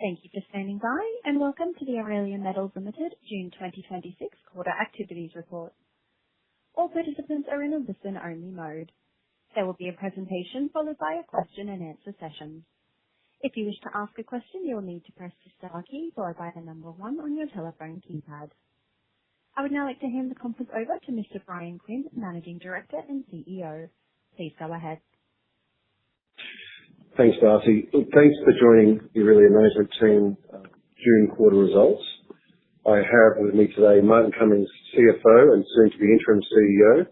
Thank you for standing by, and welcome to the Aurelia Metals Limited June 2026 Quarter Activities Report. All participants are in a listen-only mode. There will be a presentation followed by a question and answer session. If you wish to ask a question, you will need to press the star key followed by the number 1 on your telephone keypad. I would now like to hand the conference over to Mr. Brian Quinn, Managing Director and CEO. Please go ahead. Thanks, Darcy. Thanks for joining the Aurelia management team June quarter results. I have with me today Martin Cummings, CFO and soon to be interim CEO,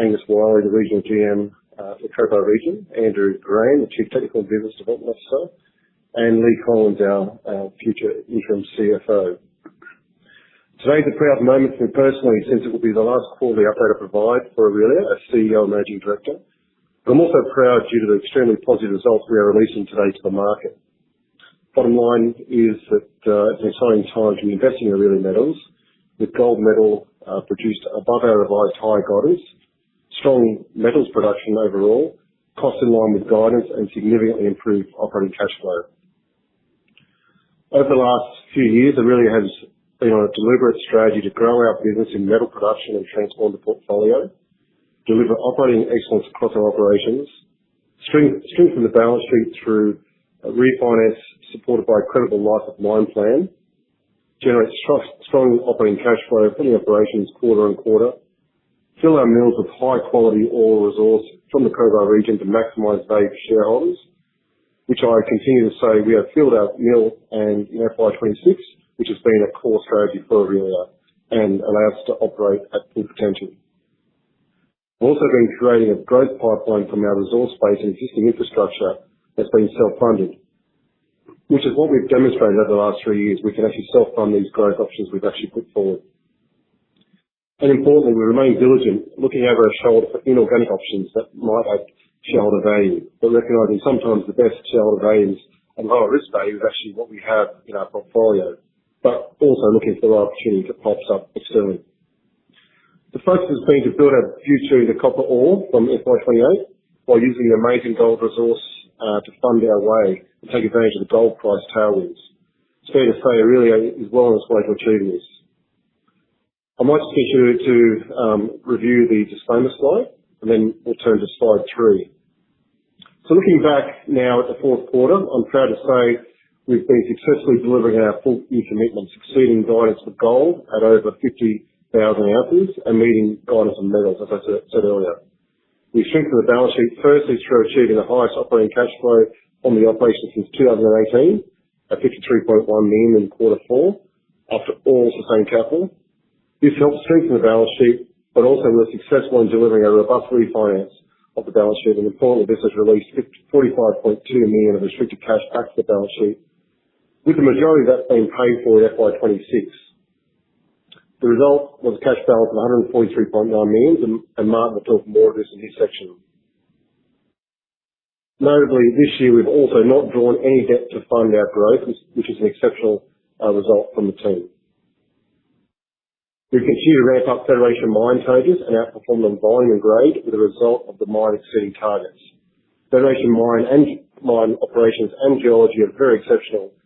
Angus Wiley, the regional GM for Cobar region, Andrew Graham, the Chief Technical and Business Development Officer, and Lee Collins, our future interim CFO. Today's a proud moment for me personally, since it will be the last quarterly update I provide for Aurelia as CEO and Managing Director. I'm also proud due to the extremely positive results we are releasing today to the market. Bottom line is that it's an exciting time to be investing in Aurelia Metals, with gold metal produced above our revised high guidance, strong metals production overall, cost in line with guidance, and significantly improved operating cash flow. Over the last few years, Aurelia has been on a deliberate strategy to grow our business in metal production and transform the portfolio, deliver operating excellence across our operations, strengthen the balance sheet through a refinance supported by a credible life of mine plan, generate strong operating cash flow from the operations quarter on quarter, fill our mills with high quality ore resource from the Cobar region to maximise value for shareholders, which I continue to say we have filled our mill and in FY26, which has been a core strategy for Aurelia and allows us to operate at full potential. We've also been creating a growth pipeline from our resource base and existing infrastructure that's been self-funded, which is what we've demonstrated over the last 3 years. We can actually self-fund these growth options we've actually put forward. And importantly, we remain diligent, looking over our shoulder for inorganic options that might add shareholder value, but recognising sometimes the best shareholder values and lower risk value is actually what we have in our portfolio, but also looking for the opportunity that pops up externally. The focus has been to build our future in the copper ore from FY28 while using the amazing gold resource to fund our way and take advantage of the gold price tailwinds. It's fair to say Aurelia is well on its way to achieving this. I might just get you to review the disclaimer slide, and then we'll turn to slide 3. So looking back now at the fourth quarter, I'm proud to say we've been successfully delivering our full year commitments, exceeding guidance for gold at over 50,000 ounces and meeting guidance on metals, as I said earlier. We strengthened the balance sheet firstly through achieving the highest operating cash flow on the operation since 2018 at 53.1 million in quarter 4 after all sustained capital. This helped strengthen the balance sheet, but also we were successful in delivering a robust refinance of the balance sheet, and importantly this has released 45.2 million of restricted cash back to the balance sheet, with the majority of that being paid for in FY26. The result was a cash balance of 143.9 million, and Martin will talk more of this in his section. Notably, this year we've also not drawn any debt to fund our growth, which is an exceptional result from the team. We've continued to ramp up Federation mine tonnages and outperformed on volume and grade with a result of the mine exceeding targets. Federation mine operations and geology are very exceptional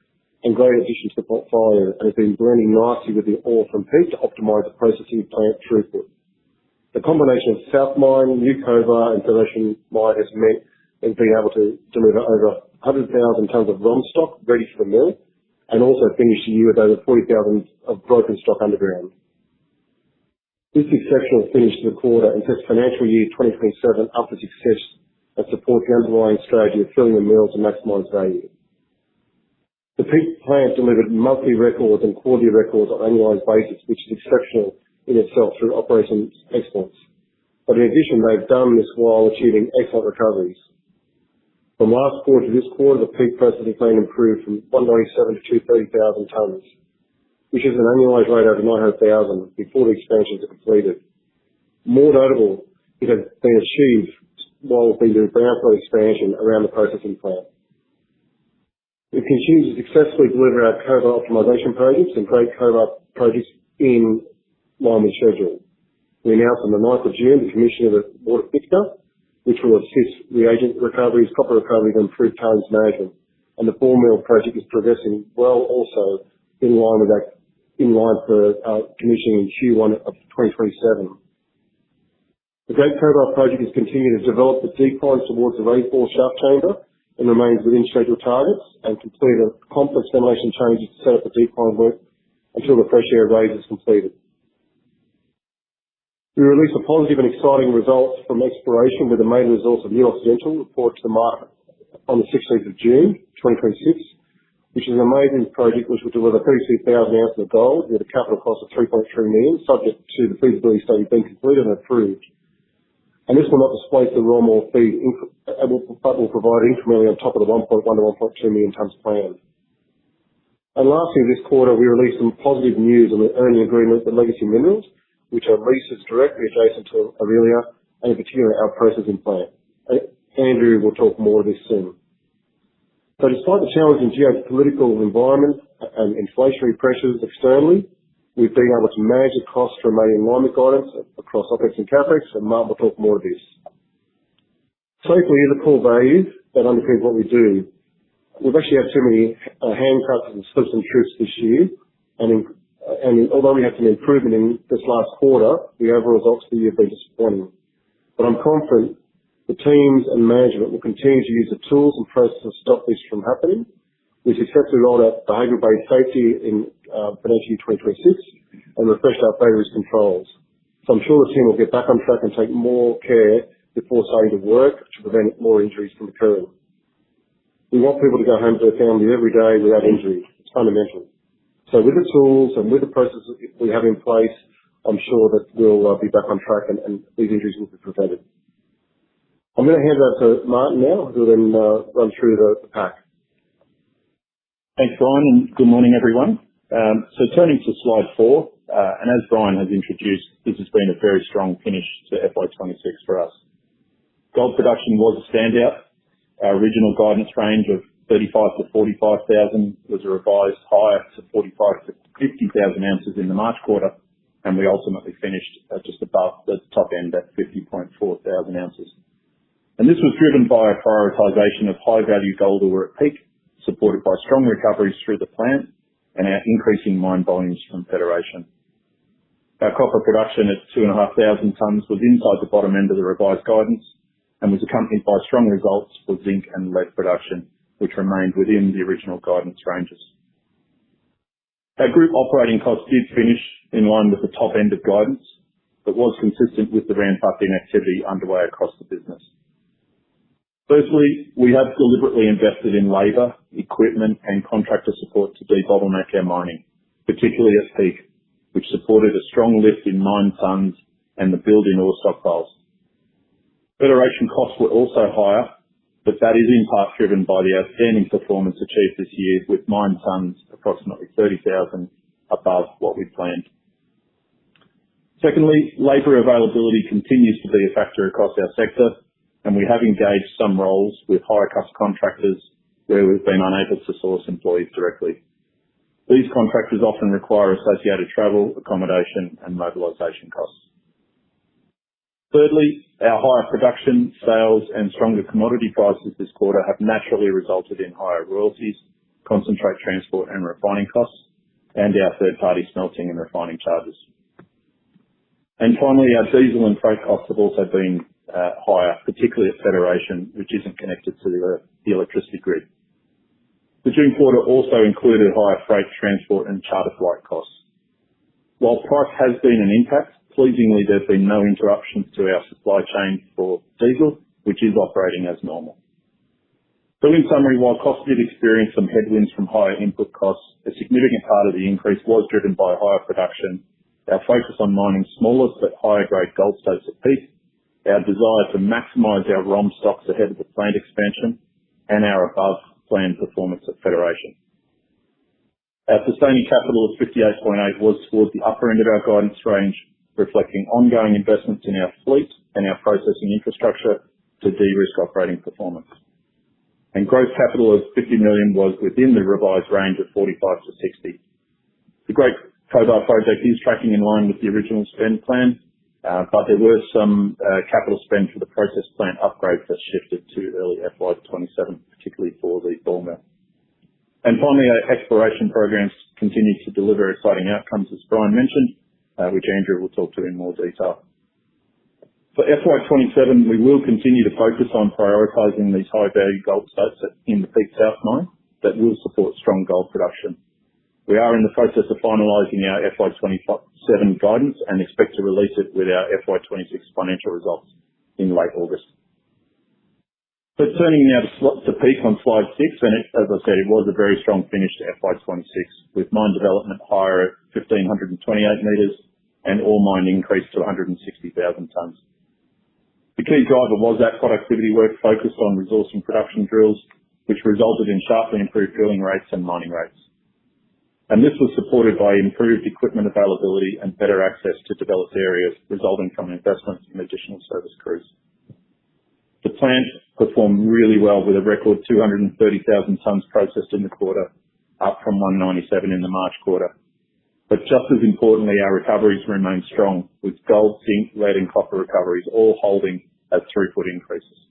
and great addition to the portfolio, and has been blending nicely with the ore from Peak to optimise the processing plant throughput. The combination of South Mine, New Cobar and Federation Mine has meant in being able to deliver over 100,000 tonnes of ROM stock ready for the mill, and also finish the year with over 40,000 of broken stock underground. This exceptional finish to the quarter and sets financial year 2027 up for success and supports the underlying strategy of filling the mill to maximise value. The Peak plant delivered monthly records and quarterly records on an annualised basis, which is exceptional in itself through operations excellence. But in addition, they've done this while achieving excellent recoveries. From last quarter to this quarter, the Peak processing plant improved from 197 to 230,000 tonnes, which is an annualised rate over 900,000 before the expansions are completed. More notable, it has been achieved while we've been doing brownfield expansion around the processing plant. We continue to successfully deliver our Cobar optimisation projects and Great Cobar projects in line with schedule. We announced on the 9th of June the commissioning of the water thickener, which will assist reagent recoveries, copper recoveries and improved tailings management, and the ball mill project is progressing well, also in line for commissioning in Q1 of 2027. The Great Cobar project is continuing to develop the decline towards the raise bore shaft chamber and remains within scheduled targets, and complete a complex ventilation changes to set up the decline work until the fresh air raise is completed. We released a positive and exciting results from exploration with the maiden resource of New Occidental report to the market on the 16th of June 2026, which is an amazing project which will deliver 32,000 ounces of gold with a capital cost of 3.3 million, subject to the feasibility study being completed and approved. And this will not displace the raw ore feed, but will provide incrementally on top of the 1.1 to 1.2 million tonnes planned. And lastly, this quarter we released some positive news on the earning agreement with Legacy Minerals, which are leases directly adjacent to Aurelia, and in particular our processing plant. Andrew will talk more of this soon. So despite the challenging geopolitical environment and inflationary pressures externally, we've been able to manage the costs to remain in line with guidance across OPEX and CAPEX, and Mark will talk more of this. Safety is a core value that underpins what we do. We've actually had too many hand cuts and slips and trips this year, and although we had some improvement in this last quarter, the overall results for the year have been disappointing. But I'm confident the teams and management will continue to use the tools and processes to stop this from happening. We successfully rolled out behaviour-based safety in financial year 2026 and refreshed our failure risk controls. So I'm sure the team will get back on track and take more care before starting to work to prevent more injuries from occurring. We want people to go home to their family every day without injury. It's fundamental. So with the tools and with the processes we have in place, I'm sure that we'll be back on track and these injuries will be prevented. I'm going to hand over to Martin now, who will then run through the pack. Thanks, Brian, and good morning, everyone. So turning to slide 4, and as Brian has introduced, this has been a very strong finish to FY26 for us. Gold production was a standout. Our original guidance range of 35,000 to 45,000 was revised higher to 45,000 to 50,000 ounces in the March quarter, and we ultimately finished just above the top end at 50.4 thousand ounces. And this was driven by a prioritisation of high-value gold ore at peak, supported by strong recoveries through the plant and our increasing mine volumes from Federation. Our copper production at 2,500 tonnes was inside the bottom end of the revised guidance and was accompanied by strong results for zinc and lead production, which remained within the original guidance ranges. Our group operating costs did finish in line with the top end of guidance, but was consistent with the ramp-up in activity underway across the business. Firstly, we have deliberately invested in labour, equipment and contractor support to debottleneck our mining, particularly at peak, which supported a strong lift in mine tonnes and the build in ore stockpiles. Federation costs were also higher, but that is in part driven by the outstanding performance achieved this year, with mine tonnes approximately 30,000 above what we planned. Secondly, labour availability continues to be a factor across our sector, and we have engaged some roles with higher cost contractors where we've been unable to source employees directly. These contractors often require associated travel, accommodation and mobilisation costs. Thirdly, our higher production, sales and stronger commodity prices this quarter have naturally resulted in higher royalties, concentrate transport and refining costs, and our third-party smelting and refining charges. And finally, our diesel and freight costs have also been higher, particularly at Federation, which isn't connected to the electricity grid. The June quarter also included higher freight, transport and charter flight costs. While price has been an impact, pleasingly there have been no interruptions to our supply chain for diesel, which is operating as normal. So in summary, while costs did experience some headwinds from higher input costs, a significant part of the increase was driven by higher production, our focus on mining smaller but higher grade gold stopes at peak, our desire to maximise our ROM stocks ahead of the plant expansion, and our above plan performance at Federation. Our sustaining capital of 58.8 was towards the upper end of our guidance range, reflecting ongoing investments in our fleet and our processing infrastructure to de-risk operating performance. And gross capital of 50 million was within the revised range of 45 to 60. The Great Cobar project is tracking in line with the original spend plan, but there were some capital spend for the process plant upgrades that shifted to early FY27, particularly for the ball mill. And finally, our exploration programs continue to deliver exciting outcomes, as Brian mentioned, which Andrew will talk to in more detail. For FY27, we will continue to focus on prioritising these high-value gold stopes in the Peak South mine that will support strong gold production. We are in the process of finalising our FY27 guidance and expect to release it with our FY26 financial results in late August. So turning now to Peak on slide 6, and as I said, it was a very strong finish to FY26, with mine development higher at 1,528 metres and ore mined increased to 160,000 tonnes. The key driver was that productivity work focused on resource and production drills, which resulted in sharply improved drilling rates and mining rates. And this was supported by improved equipment availability and better access to developed areas, resulting from investments in additional service crews. The plant performed really well with a record 230,000 tonnes processed in the quarter, up from 197 in the March quarter. But just as importantly, our recoveries remained strong, with gold, zinc, lead and copper recoveries all holding as throughput increases.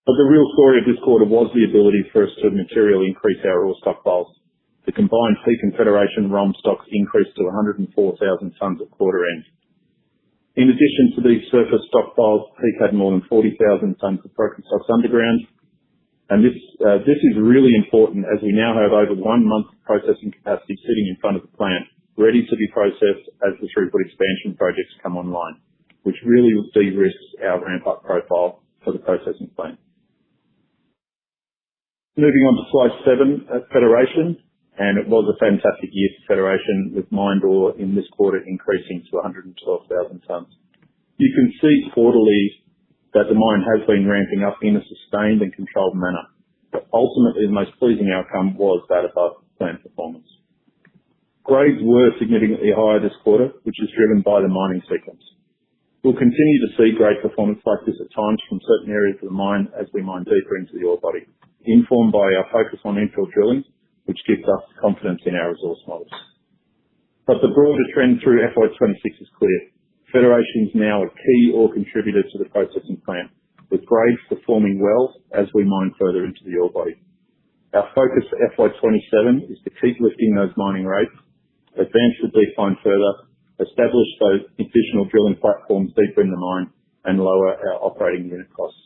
But the real story of this quarter was the ability for us to materially increase our ore stockpiles. The combined Peak and Federation ROM stocks increased to 104,000 tonnes at quarter end. In addition to these surface stockpiles, Peak had more than 40,000 tonnes of broken stocks underground. And this is really important as we now have over 1 month of processing capacity sitting in front of the plant, ready to be processed as the throughput expansion projects come online, which really de-risks our ramp-up profile for the processing plant. Moving on to slide 7 at Federation. And it was a fantastic year for Federation, with mined ore in this quarter increasing to 112,000 tonnes. You can see quarterly that the mine has been ramping up in a sustained and controlled manner, but ultimately the most pleasing outcome was that above plant performance. Grades were significantly higher this quarter, which is driven by the mining sequence. We'll continue to see great performance like this at times from certain areas of the mine as we mine deeper into the ore body, informed by our focus on infill drilling, which gives us confidence in our resource models. But the broader trend through FY26 is clear. Federation is now a key ore contributor to the processing plant, with grades performing well as we mine further into the ore body. Our focus for FY27 is to keep lifting those mining rates, advance the decline further, establish those additional drilling platforms deeper in the mine, and lower our operating unit costs.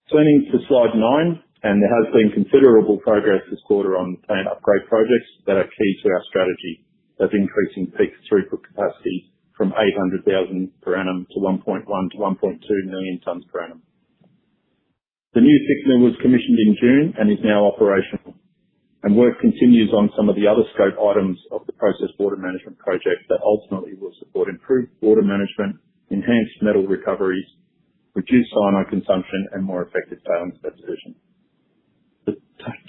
Turning to slide 9, and there has been considerable progress this quarter on plant upgrade projects that are key to our strategy of increasing Peak throughput capacity from 800,000 per annum to 1.1 to 1.2 million tonnes per annum. The new thickener was commissioned in June and is now operational, and work continues on some of the other scope items of the process water management project that ultimately will support improved water management, enhanced metal recoveries, reduced cyanide consumption and more effective tailings deposition. The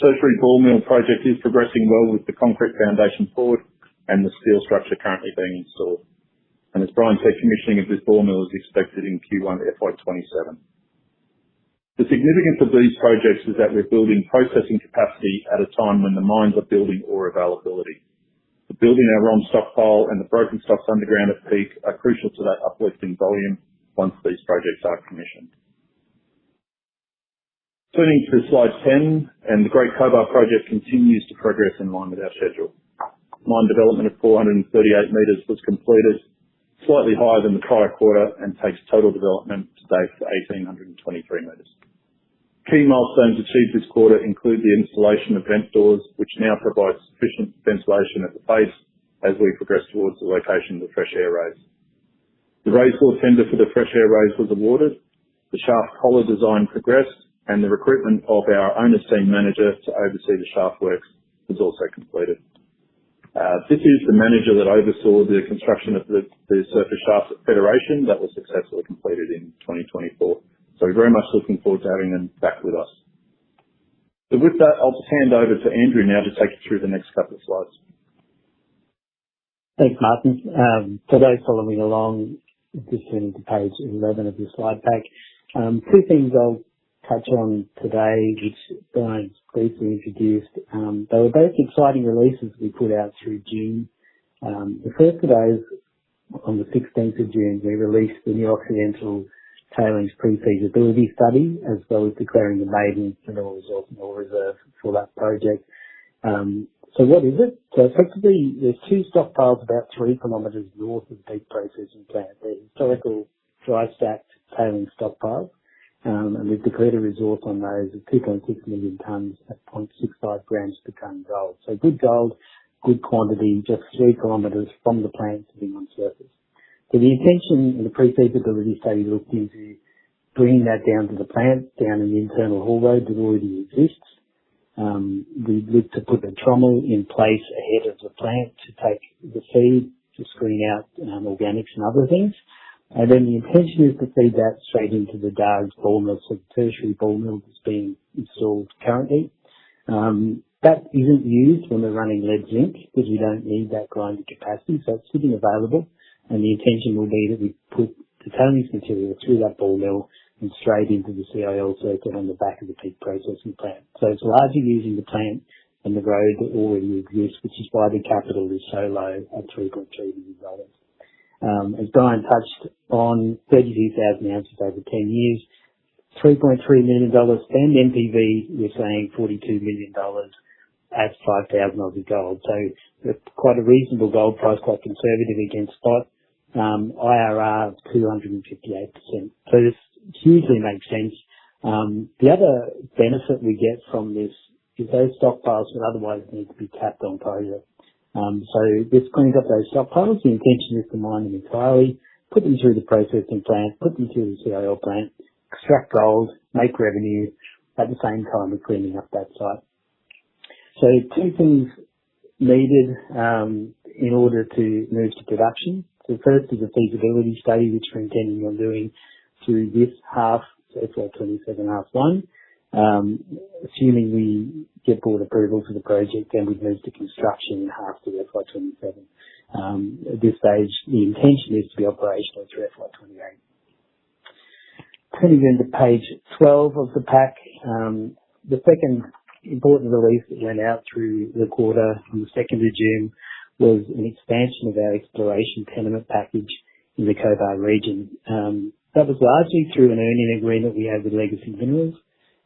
tertiary ball mill project is progressing well with the concrete foundation poured and the steel structure currently being installed. And as Brian said, commissioning of this ball mill is expected in Q1 FY27. The significance of these projects is that we're building processing capacity at a time when the mines are building ore availability. The building our ROM stockpile and the broken stocks underground at Peak are crucial to that uplift in volume once these projects are commissioned. Turning to slide 10, and the Great Cobar project continues to progress in line with our schedule. Mine development of 438 metres was completed, slightly higher than the prior quarter, and takes total development to date to 1,823 metres. Key milestones achieved this quarter include the installation of vent doors, which now provide sufficient ventilation at the base as we progress towards the location of the fresh air raise. The raise bore tender for the fresh air raise was awarded, the shaft collar design progressed, and the recruitment of our owner's team manager to oversee the shaft works was also completed. This is the manager that oversaw the construction of the surface shaft at Federation that was successfully completed in 2024. So we're very much looking forward to having them back with us. So with that, I'll just hand over to Andrew now to take you through the next couple of slides. Thanks, Martin. For those following along, just turning to page 11 of your slide pack, 2 things I'll touch on today, which Brian's briefly introduced. They were both exciting releases we put out through June. The first of those, on the 16th of June, we released the new Occidental tailings pre-feasibility study, as well as declaring the maiden mineral resource and ore reserve for that project. So what is it? So effectively, there's two stockpiles about 3 kilometres north of the peak processing plant. They're historical dry stacked tailings stockpiles, and we've declared a resource on those of 2.6 million tonnes at 0.65 grams per tonne gold. So good gold, good quantity, just 3 kilometres from the plant sitting on surface. So the intention in the pre-feasibility study looked into bringing that down to the plant, down an internal haul road that already exists. We looked to put a trommel in place ahead of the plant to take the feed, to screen out organics and other things. And then the intention is to feed that straight into the Dargues ball mill, so the tertiary ball mill that's being installed currently. That isn't used when we're running lead zinc because we don't need that grinding capacity, so it's sitting available. And the intention will be that we put the tailings material through that ball mill and straight into the CIL circuit on the back of the peak processing plant. So it's largely using the plant and the road that already exists, which is why the capital is so low at $3.3 million. As Brian touched on, 32,000 ounces over 10 years, $3.3 million spend, NPV, we're saying $42 million at 5,000 Aussie gold. So quite a reasonable gold price, quite conservative against spot. IRR of 258%. So this hugely makes sense. The other benefit we get from this is those stockpiles would otherwise need to be tapped on closure. So this cleans up those stockpiles. The intention is to mine them entirely, put them through the processing plant, put them through the CIL plant, extract gold, make revenue, at the same time we're cleaning up that site. So two things needed in order to move to production. So first is a feasibility study, which we're intending on doing through this half, so FY27 half one. Assuming we get board approval for the project, then we'd move to construction in half to FY27. At this stage, the intention is to be operational through FY28. Turning then to page 12 of the pack, the second important release that went out through the quarter on the 2nd of June was an expansion of our exploration tenement package in the Cobar region. That was largely through an earning agreement we had with Legacy Minerals.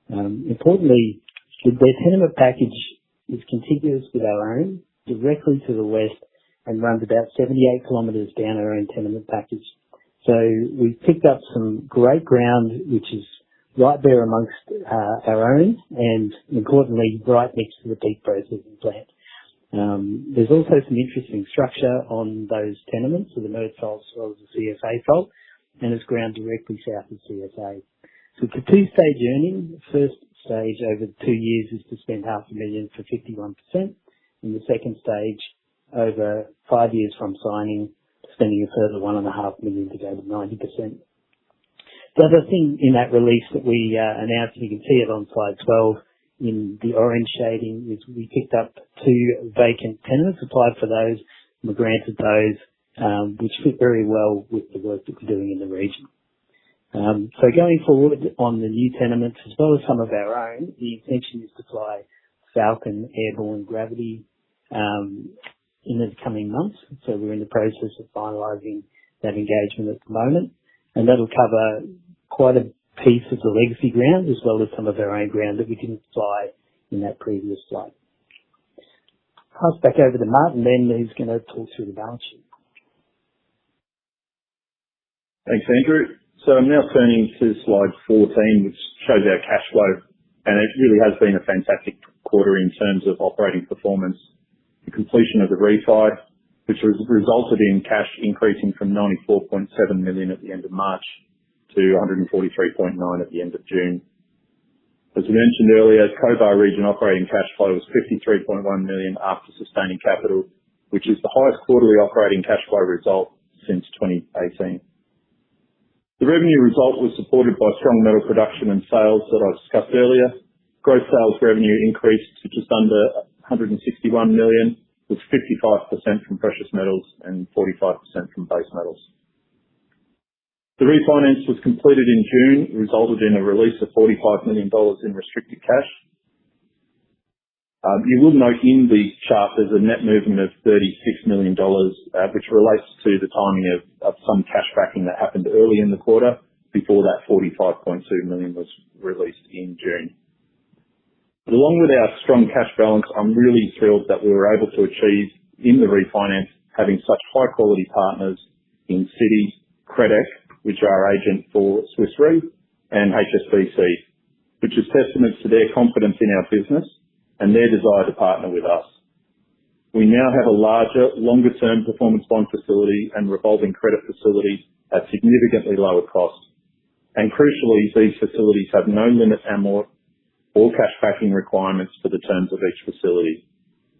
Importantly, their tenement package is contiguous with our own, directly to the west, and runs about 78 kilometres down our own tenement package. So we've picked up some great ground, which is right there amongst our own, and importantly, right next to the peak processing plant. There's also some interesting structure on those tenements, so the Mert fault as well as the CSA fault, and it's ground directly south of CSA. So it's a two-stage earning. The first stage over 2 years is to spend $500,000 for 51%, and the second stage over 5 years from signing, spending a further $1.5 million to go to 90%. The other thing in that release that we announced, and you can see it on slide 12 in the orange shading, is we picked up 2 vacant tenements, applied for those, and were granted those, which fit very well with the work that we're doing in the region. So going forward on the new tenements, as well as some of our own, the intention is to fly Falcon airborne gravity in the coming months. So we're in the process of finalising that engagement at the moment, and that'll cover quite a piece of the legacy ground as well as some of our own ground that we didn't fly in that previous flight. Pass back over to Martin then, who's going to talk through the balance sheet. Thanks, Andrew. So I'm now turning to slide 14, which shows our cash flow, and it really has been a fantastic quarter in terms of operating performance. The completion of the refi, which resulted in cash increasing from $94.7 million at the end of March to $143.9 at the end of June. As we mentioned earlier, Cobar region operating cash flow was $53.1 million after sustaining capital, which is the highest quarterly operating cash flow result since 2018. The revenue result was supported by strong metal production and sales that I discussed earlier. Gross sales revenue increased to just under $161 million, with 55% from precious metals and 45% from base metals. The refinance was completed in June, resulted in a release of $45 million in restricted cash. You will note in the chart there's a net movement of $36 million, which relates to the timing of some cash backing that happened early in the quarter. before that 45.2 million was released in June. But along with our strong cash balance, I'm really thrilled that we were able to achieve in the refinance having such high quality partners in Citi, Credec, which are our agent for Swiss Re, and HSBC, which is testament to their confidence in our business and their desire to partner with us. We now have a larger, longer term performance bond facility and revolving credit facility at significantly lower cost. And crucially, these facilities have no limit amort or cash backing requirements for the terms of each facility,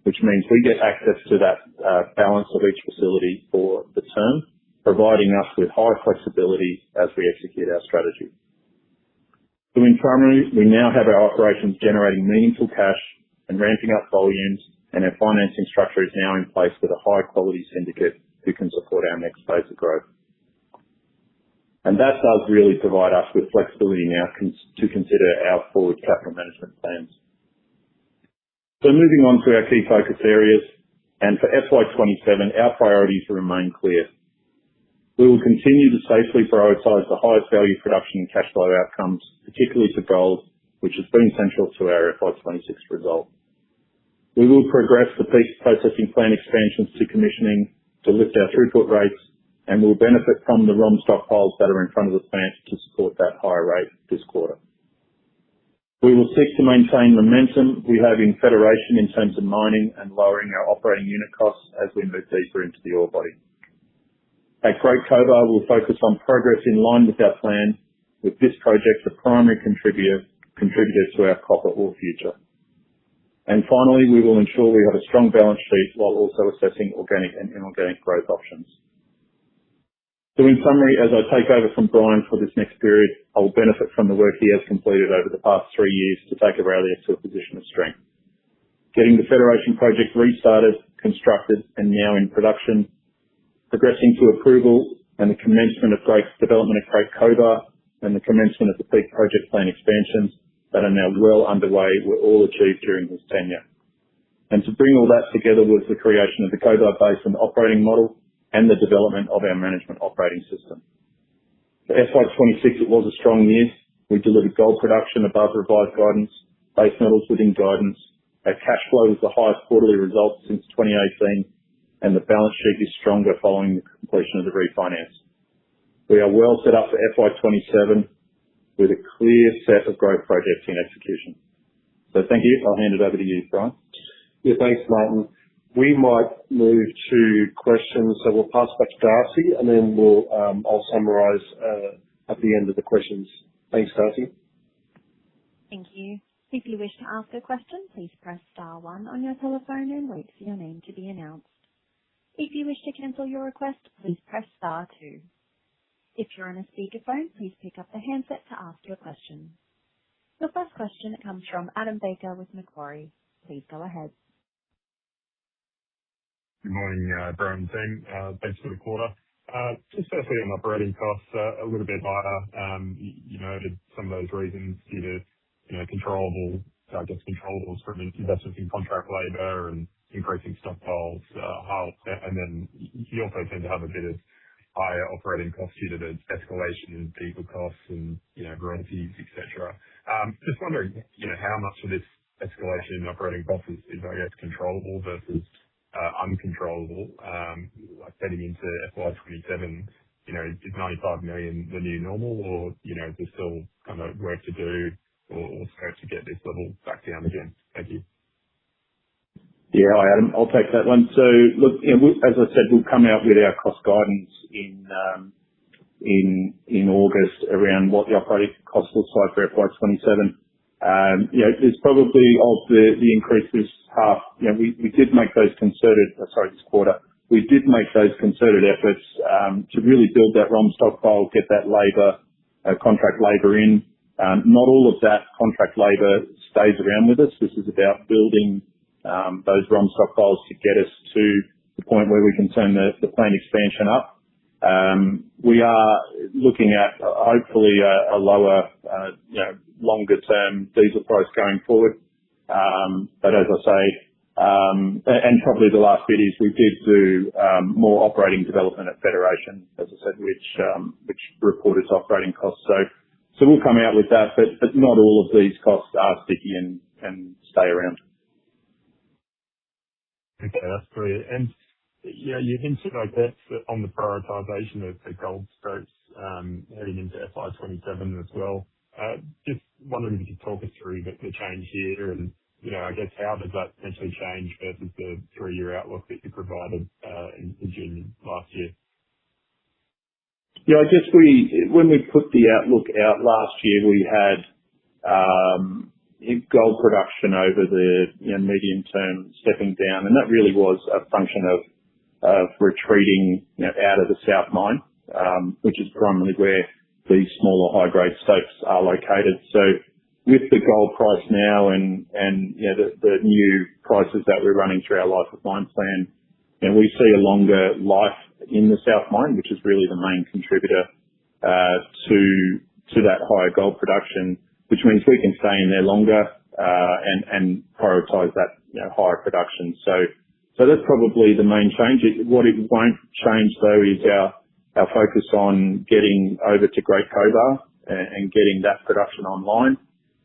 which means we get access to that balance of each facility for the term, providing us with high flexibility as we execute our strategy. So in summary, we now have our operations generating meaningful cash and ramping up volumes, and our financing structure is now in place with a high quality syndicate who can support our next phase of growth. And that does really provide us with flexibility now to consider our forward capital management plans. So moving on to our key focus areas, and for FY27, our priorities remain clear. We will continue to safely prioritise the highest value production and cash flow outcomes, particularly for gold, which has been central to our FY26 result. We will progress the peak processing plant expansions to commissioning to lift our throughput rates, and will benefit from the ROM stockpiles that are in front of the plant to support that higher rate this quarter. We will seek to maintain momentum we have in Federation in terms of mining and lowering our operating unit costs as we move deeper into the ore body. At Great Cobar, we'll focus on progress in line with our plan, with this project the primary contributor to our copper ore future. And finally, we will ensure we have a strong balance sheet while also assessing organic and inorganic growth options. So in summary, as I take over from Brian for this next period, I will benefit from the work he has completed over the past 3 years to take Aurelia to a position of strength. Getting the Federation project restarted, constructed, and now in production, progressing to approval and the commencement of development at Great Cobar, and the commencement of the peak project plan expansions that are now well underway were all achieved during his tenure. And to bring all that together was the creation of the Cobar Basin operating model and the development of our management operating system. For FY26, it was a strong year. We delivered gold production above revised guidance, base metals within guidance. Our cash flow was the highest quarterly result since 2018, and the balance sheet is stronger following the completion of the refinance. We are well set up for FY27 with a clear set of growth projects in execution. So thank you. I'll hand it over to you, Brian. Yeah, thanks, Martin. We might move to questions, so we'll pass back to Darcy, and then I'll summarise at the end of the questions. Thanks, Darcy. Thank you. If you wish to ask a question, please press star 1 on your telephone and wait for your name to be announced. If you wish to cancel your request, please press star 2. If you're on a speakerphone, please pick up the handset to ask your question. The first question comes from Adam Baker with Macquarie. Please go ahead. Good morning, Brian and team. Thanks for the quarter. Just firstly on operating costs, a little bit higher. You noted some of those reasons due to, controllables from investments in contract labour and increasing stockpiles, and then you also tend to have a bit of higher operating costs due to the escalation in diesel costs and, royalties, et cetera. Just wondering, how much of this escalation in operating costs is I guess, controllable versus uncontrollable, like heading into FY27, is 95 million the new normal, or, is there still kind of work to do or scope to get this level back down again? Thank you. Yeah, hi Adam. I'll take that one. So look, as I said, we'll come out with our cost guidance in August around what the operating cost looks like for FY27. There's probably of the increase this half, we did make those this quarter, we did make those concerted efforts to really build that ROM stockpile, get that contract labour in. Not all of that contract labour stays around with us. This is about building those ROM stockpiles to get us to the point where we can turn the plant expansion up. We are looking at hopefully a lower, longer term diesel price going forward. But as I say, And probably the last bit is we did do more operating development at Federation, as I said, which reported operating costs. So we'll come out with that, but not all of these costs are sticky and stay around. Okay, that's clear. And yeah, you hinted, I guess, on the prioritisation of the gold scopes heading into FY27 as well. Just wondering if you could talk us through the change here and, I guess how does that potentially change versus the 3-year outlook that you provided in June last year? Yeah, I guess when we put the outlook out last year, we had gold production over the medium term stepping down, and that really was a function of retreating out of the South Mine, which is primarily where these smaller high-grade stopes are located. So with the gold price now and the new prices that we're running through our life of mine plan, we see a longer life in the South Mine, which is really the main contributor to that higher gold production, which means we can stay in there longer and prioritise that higher production. So that's probably the main change. What it won't change though is our focus on getting over to Great Cobar and getting that production online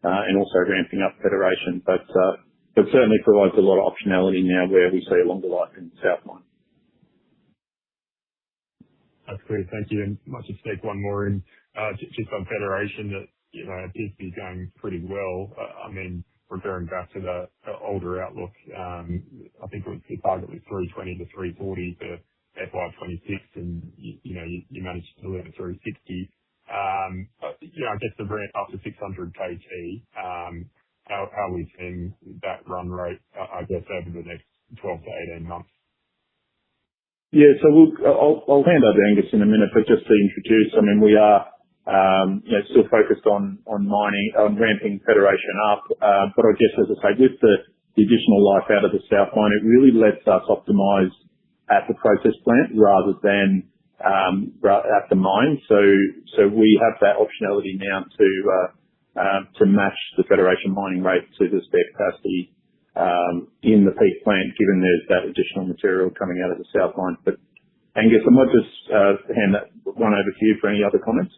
and also ramping up Federation. But it certainly provides a lot of optionality now where we see a longer life in the South Mine. That's clear. Thank you. And might just take one more in, just on Federation that, appears to be going pretty well. I mean, referring back to the older outlook, I think the target was 320 to 340 for FY26 and, you managed to deliver 360. I guess the ramp up to 600 KT, how are we seeing that run rate, I guess, over the next 12 to 18 months? Yeah, so I'll hand over to Angus in a minute, but just to introduce, I mean, we are still focused on ramping Federation up, but I guess, as I say, with the additional life out of the South Mine, it really lets us optimise at the process plant rather than at the mine. So we have that optionality now to match the Federation mining rate to the spare capacity in the Peak plant, given there's that additional material coming out of the South Mine. But Angus, I might just hand that one over to you for any other comments.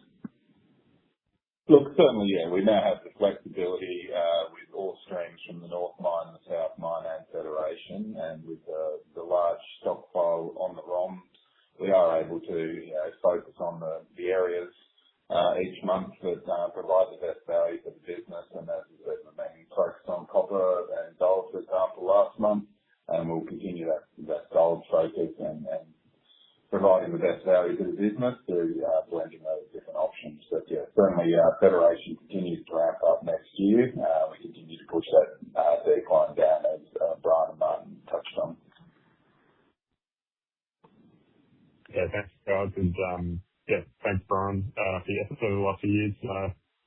Look, certainly, yeah, we now have the flexibility with ore streams from the North Mine, the South Mine and Federation, and with the large stockpile on the ROM, we are able to focus on the areas each month that provide the best value for the business. And as we said, we're mainly focused on copper and gold, for example, last month, and we'll continue that gold focus and providing the best value to the business through blending those different options. But yeah, certainly Federation continues to ramp up next year. We continue to push that decline down, as Brian and Martin touched on. Yeah, thanks, guys. And thanks, Brian, for the effort over the last few years.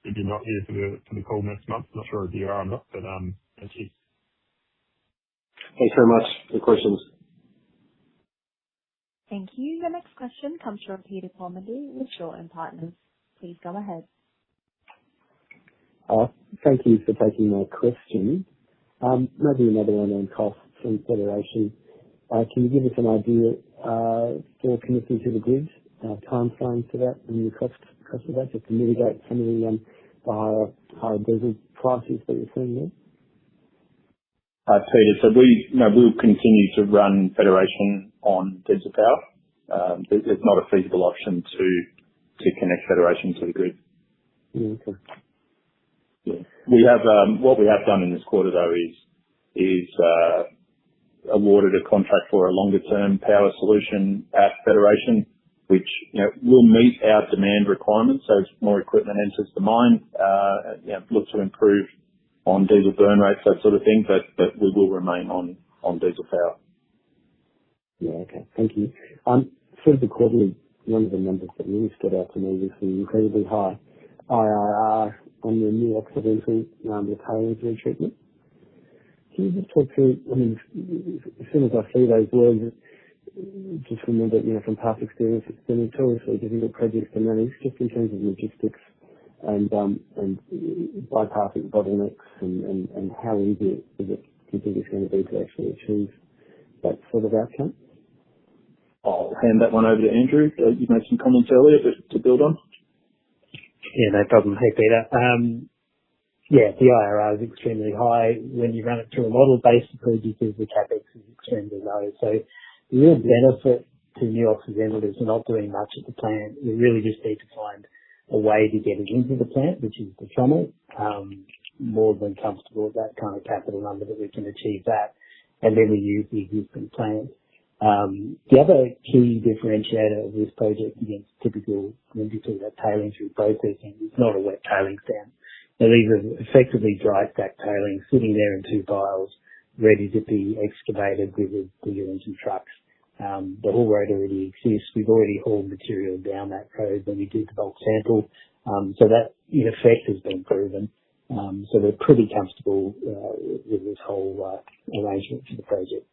If you're not here for the call next month, not sure if you are or not, but thank you. Thanks very much for the questions. Thank you. The next question comes from Peter Palmady with Shaw and Partners. Please go ahead. Thank you for taking my question. Maybe another one on costs from Federation. Can you give us an idea for connecting to the grid, timeframe for that and the cost of that, just to mitigate some of the higher diesel prices that you're seeing there? Peter, so we'll continue to run Federation on diesel power. It's not a feasible option to connect Federation to the grid. Okay. Yeah. We have what we have done in this quarter though is awarded a contract for a longer term power solution at Federation, which will meet our demand requirements. So as more equipment enters the mine, look to improve on diesel burn rates, that sort of thing, but we will remain on diesel power. Yeah, okay. Thank you. For the quarterly, one of the numbers that really stood out to me was the incredibly high IRR on the new accidental tailings retreatment. Can you just talk through, I mean, as soon as I see those words, just remember, from past experience, it's been a notoriously difficult project to manage, just in terms of logistics and bypassing bottlenecks and how easy is it do you think it's going to be to actually achieve that sort of outcome? I'll hand that one over to Andrew. You made some comments earlier to build on. Yeah, no problem. Hey, Peter. Yeah, the IRR is extremely high when you run it through a model, basically because the capex is extremely low. So the real benefit to New Occidental is we're not doing much at the plant. We really just need to find a way to get it into the plant, which is the funnel. More than comfortable with that kind of capital number that we can achieve that. And then we use the existing plant. The other key differentiator of this project against typical, when you do that tailings reprocessing, it's not a wet tailings dam. Now, these are effectively dry stack tailings sitting there in 2 piles, ready to be excavated with digger and some trucks. The haul road already exists. We've already hauled material down that road when we did the bulk sample. So that, in effect, has been proven. So we're pretty comfortable with this whole arrangement for the project.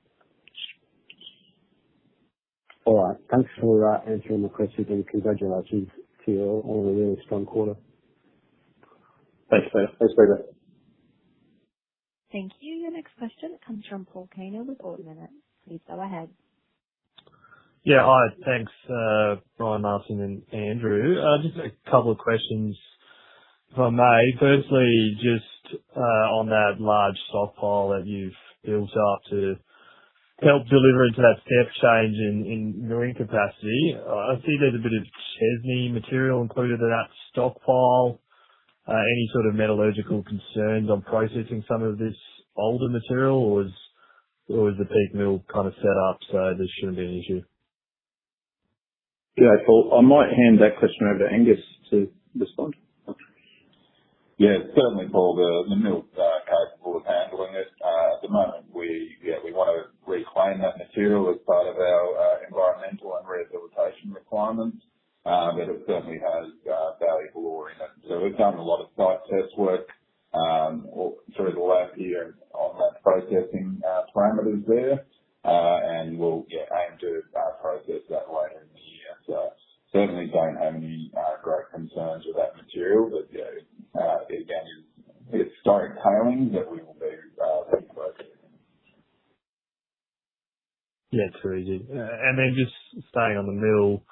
All right. Thanks for answering the questions, and congratulations to you all on a really strong quarter. Thanks, Peter. Thanks, Peter. Thank you. Your next question comes from Paul Kaner with Ord Minnett. Please go ahead. Yeah, hi. Thanks, Brian, Martin and Andrew. Just a couple of questions, if I may. Firstly, just on that large stockpile that you've built up to help deliver into that step change in milling capacity. I see there's a bit of Chesney material included in that stockpile. Any sort of metallurgical concerns on processing some of this older material, or is the peak mill kind of set up so there shouldn't be an issue? Yeah, Paul. I might hand that question over to Angus to respond. Yeah, certainly, Paul. The mill's capable of handling it. At the moment, we want to reclaim that material as part of our environmental and rehabilitation requirements. But it certainly has valuable ore in it. So we've done a lot of site test work through the last year on that processing parameters there, and we'll aim to process that later in the year. So certainly don't have any great concerns with that material, but again, it's historic tailings that we will be reprocessing. Yeah, it's very easy. And then just staying on the mill,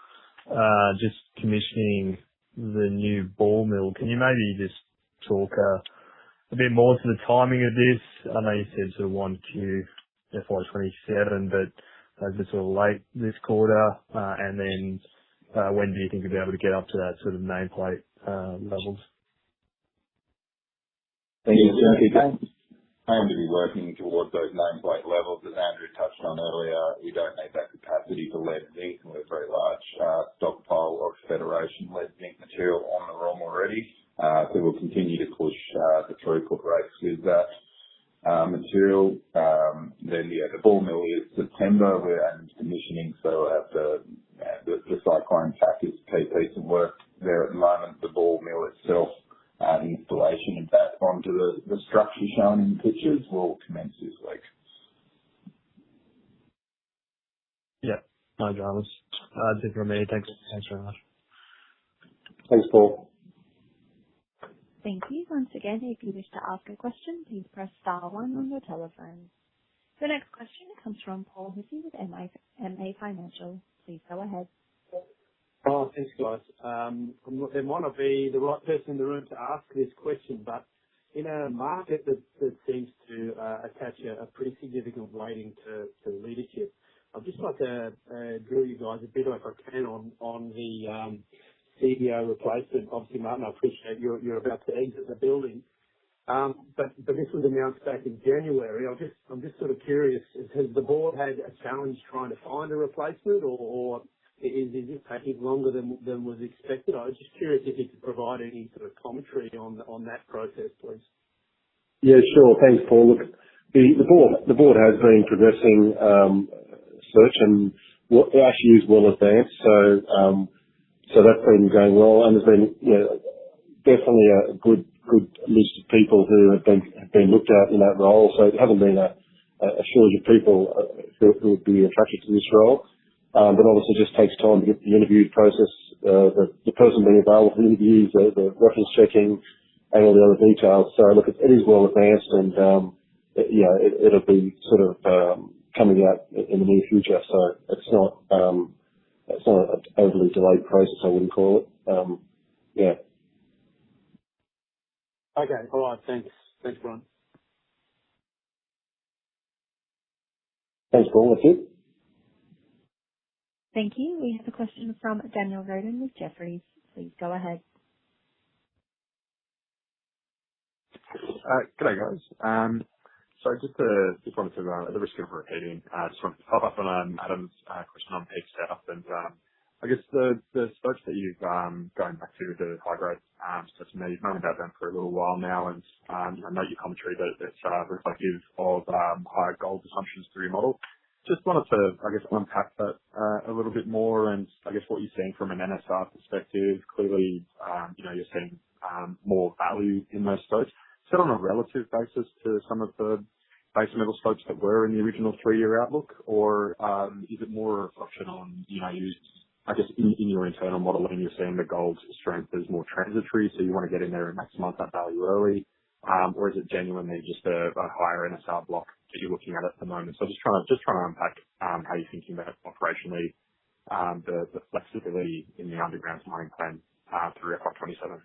just commissioning the new ball mill. Can you maybe just talk a bit more to the timing of this? I know you said sort of 1Q FY27, but is it sort of late this quarter? And then when do you think you'll be able to get up to that sort of nameplate levels? Thank you. Aim to be working towards those nameplate levels. As Andrew touched on earlier, we don't need that capacity for lead zinc, and we have a very large stockpile of Federation lead zinc material on the ROM already. So we'll continue to push the throughput rates with that material. Then, the ball mill is September. We're aiming commissioning, so we'll have the cyclone pack is a key piece of work there at the moment. The ball mill itself, installation of that onto the structure shown in the pictures will commence this week. Yeah, no dramas. That's it from me. Thanks very much. Thanks, Paul. Thank you. Once again, if you wish to ask a question, please press star 1 on your telephone. The next question comes from Paul Hissey with MA Financial. Please go ahead. Oh, thanks, guys. There might not be the right person in the room to ask this question, but in a market that seems to attach a pretty significant weighting to leadership, I'd just like to drill you guys a bit, if I can, on the CEO replacement. Obviously, Martin, I appreciate you're about to exit the building. But this was announced back in January. I'm just sort of curious, has the board had a challenge trying to find a replacement, or is it taking longer than was expected? I was just curious if you could provide any sort of commentary on that process, please. Yeah, sure. Thanks, Paul. Look, the board has been progressing search, and it actually is well advanced. So that's been going well, and there's been definitely a good list of people who have been looked at in that role. So it hasn't been a shortage of people who would be attracted to this role. But obviously it just takes time to get the interview process, the person being available for interviews, the reference checking, and all the other details. So look, it is well advanced, and it'll be sort of coming out in the near future. So it's not an overly delayed process, I wouldn't call it. Yeah. Okay. All right. Thanks. Thanks, Brian. Thanks, Paul. That's it. Thank you. We have a question from Daniel Roden with Jefferies. Please go ahead. G'day, guys. So just wanted to, at the risk of repeating, just wanted to follow up on Adam's question on peak setup. And I guess the scopes that you've going back to the high grade scopes, you've known about them for a little while now, and I note your commentary that it's reflective of higher gold assumptions through your model. Just wanted to, I guess, unpack that a little bit more, and I guess what you're seeing from an NSR perspective. Clearly, you're seeing more value in those scopes. Is that on a relative basis to some of the base metal scopes that were in the original 3-year outlook, or is it more a reflection on, I guess in your internal modelling, you're seeing the gold strength as more transitory, so you want to get in there and maximise that value early, or is it genuinely just a higher NSR block that you're looking at the moment? So just trying to unpack how you're thinking about operationally the flexibility in the underground mining plan through FY27.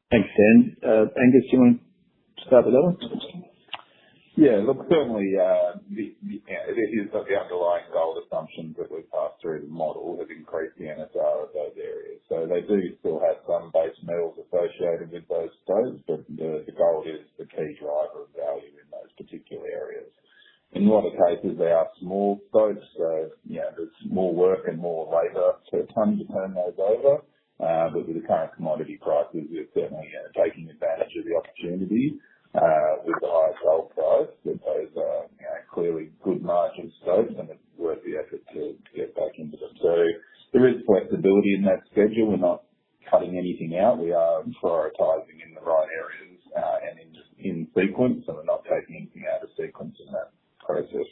Thanks, Dan. Angus, do you want to start with that one? Yeah, look, certainly, it is that the underlying gold assumptions that we've passed through the model have increased the NSR of those areas. So they do still have some base metals associated with those stopes, but the gold is the key driver of value in those particular areas. In a lot of cases, they are small stopes, so there's more work and more labour per tonne to turn those over. But with the current commodity prices, we're certainly taking advantage of the opportunity with the high gold price. That those are clearly good margin stopes, and it's worth the effort to get back into them. So there is flexibility in that schedule. We're not cutting anything out. We are prioritising in the right areas and in sequence, and we're not taking anything out of sequence in that process.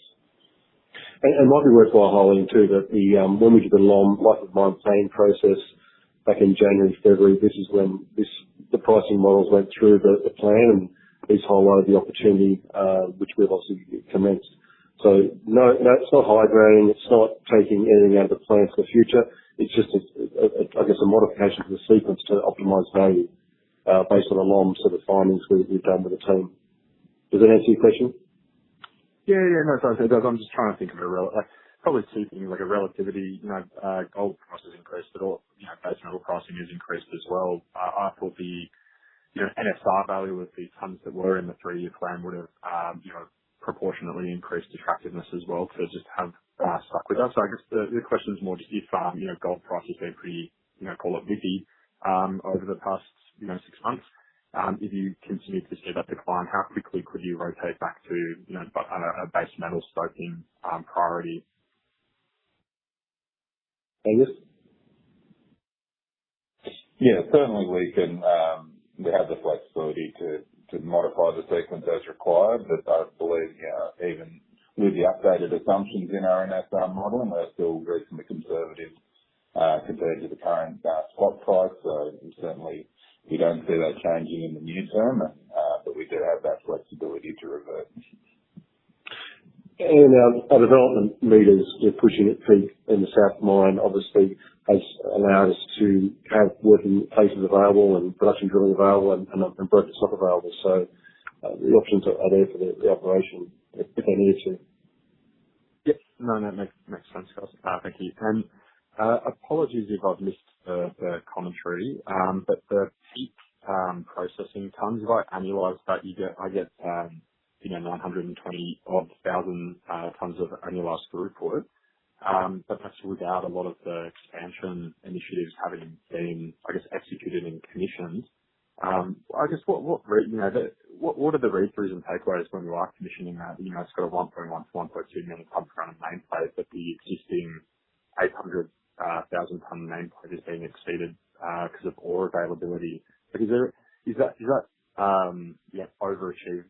And it might be worthwhile highlighting too that when we did the LOM life of mine planning process back in January, February, this is when the pricing models went through the plan, and these highlighted the opportunity which we've obviously commenced. So no, it's not high grading. It's not taking anything out of the plan for the future. It's just I guess a modification to the sequence to optimise value based on the LOM sort of findings we've done with the team. Does that answer your question? Yeah, no, sorry, it does. I'm just trying to think of probably two things, like a relativity, gold price has increased, but all, base metal pricing has increased as well. I thought the, NSR value of the tons that were in the 3-year plan would have, proportionately increased attractiveness as well to just have stuck with us. So I guess the question is more just if, gold price has been pretty, call it whippy, over the past, 6 months. If you continue to see that decline, how quickly could you rotate back to, a base metal stoping priority? Angus? Yeah, certainly we can. We have the flexibility to modify the sequence as required, but I believe, even with the updated assumptions in our NSR modelling, we're still reasonably conservative compared to the current spot price. So certainly we don't see that changing in the near term, but we do have that flexibility to revert. And our development meters, we're pushing at peak in the South Mine, obviously has allowed us to have working places available and production drilling available and broken stock available. So the options are there for the operation if they need to. Yep. No, that makes sense, guys. Thank you. And apologies if I've missed the commentary, but the peak processing tons, if I annualise that, I get 920,000 tons of annualised throughput. But that's without a lot of the expansion initiatives having been, I guess, executed and commissioned. I guess what are the read-throughs and takeaways when you are commissioning that? It's got a 1.1 to 1.2 million tonne per annum nameplate, but the existing 800,000 tonne nameplate is being exceeded because of ore availability. But is that overachieved?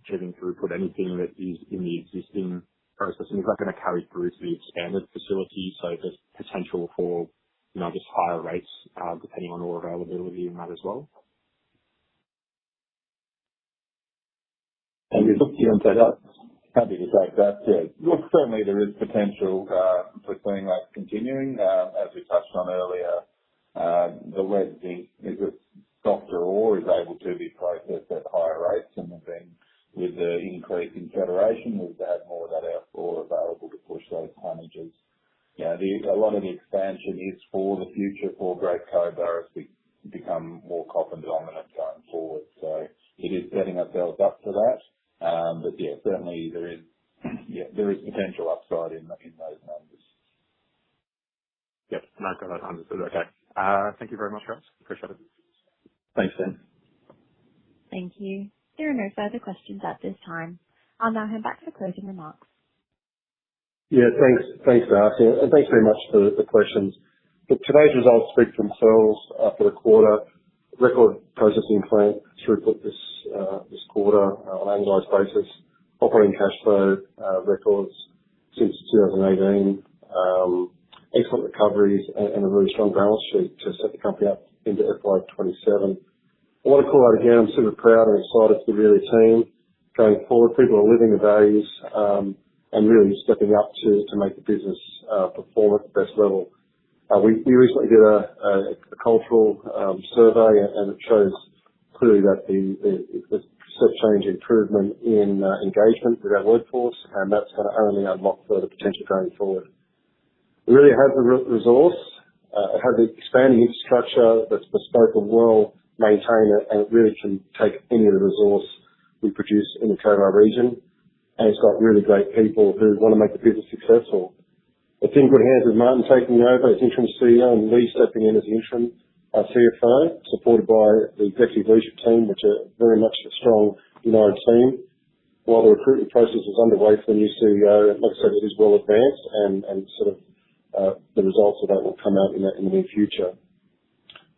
Achieving throughput, anything that is in the existing processing, is that going to carry through to the expanded facility? So there's potential for, just higher rates depending on ore availability and that as well? Angus, do you want to take that? Happy to take that. Yeah. Look, certainly there is potential for seeing that continuing. As we touched on earlier, the lead zinc is a softer ore, is able to be processed at higher rates, and then with the increase in federation, we've had more of that ore available to push those tonnages. Yeah, a lot of the expansion is for the future for Great Cobar as we become more copper dominant going forward. So it is setting ourselves up for that. But yeah, certainly there is potential upside in those numbers. Yep. No, got that understood. Okay. Thank you very much, guys. Appreciate it. Thanks, Dan. Thank you. There are no further questions at this time. I'll now hand back for closing remarks. Yeah, thanks, Darcy, and thanks very much for the questions. But today's results speak for themselves for the quarter. Record processing plant throughput this quarter on an annualized basis. Operating cash flow records since 2018. Excellent recoveries and a really strong balance sheet to set the company up into FY27. I want to call out again, I'm super proud and excited for the Aurelia team going forward. People are living the values and really stepping up to make the business perform at the best level. We recently did a cultural survey, and it shows clearly that the step change improvement in engagement with our workforce, and that's going to only unlock further potential going forward. We really have the resource, have the expanding infrastructure that's bespoke and well maintained, and it really can take any of the resource we produce in the Cobar region. And it's got really great people who want to make the business successful. It's in good hands with Martin taking over as interim CEO and Lee stepping in as the interim CFO, supported by the executive leadership team, which are very much a strong, united team. While the recruitment process is underway for the new CEO, like I said, it is well advanced, and sort of the results of that will come out in the near future.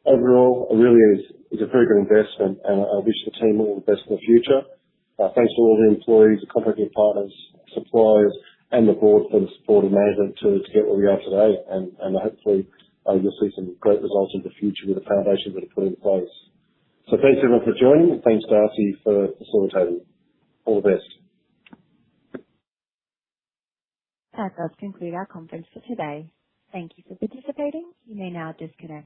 Overall, Aurelia is a very good investment, and I wish the team all the best in the future. Thanks to all the employees, the contracting partners, suppliers, and the board for the support of management to get where we are today. And hopefully you'll see some great results in the future with the foundations that are put in place. So thanks everyone for joining, and thanks Darcy for facilitating. All the best. That does conclude our conference for today. Thank you for participating. You may now disconnect.